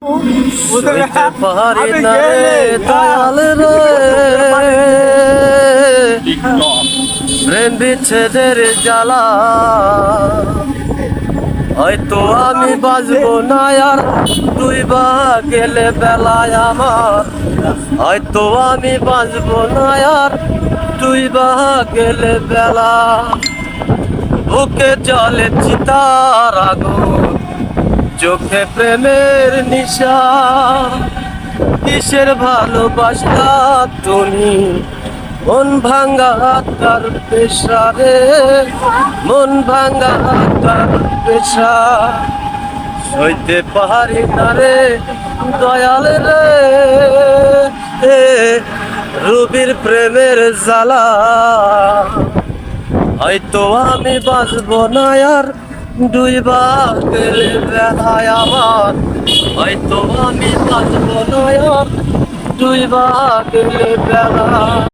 সইতে পারি না রে দয়াল রে, প্রেম বিচ্ছেদের জ্বালা। হয়তো আমি বাঁচবো না আর তুই বা গেলে বেলায় আমার, হয়তো আমি বাঁচবো না আর তুই বা গেলে বেলা। বুকে জলে চিতার আগুন, চোখে প্রেমের নিশা, কিসের ভালোবাসা তুমি মন ভাঙ্গা তার পেশা রে, মন ভাঙ্গা তার পেশা। সইতে পারি না রে দয়াল রে, রুবির প্রেমের জ্বালা। হয়তো আমি বাঁচবো না আর ডুইবা গেলে বেলায় আমার, হয়তো আমি বাঁচবো না আর ডুইবা গেলে বেলা।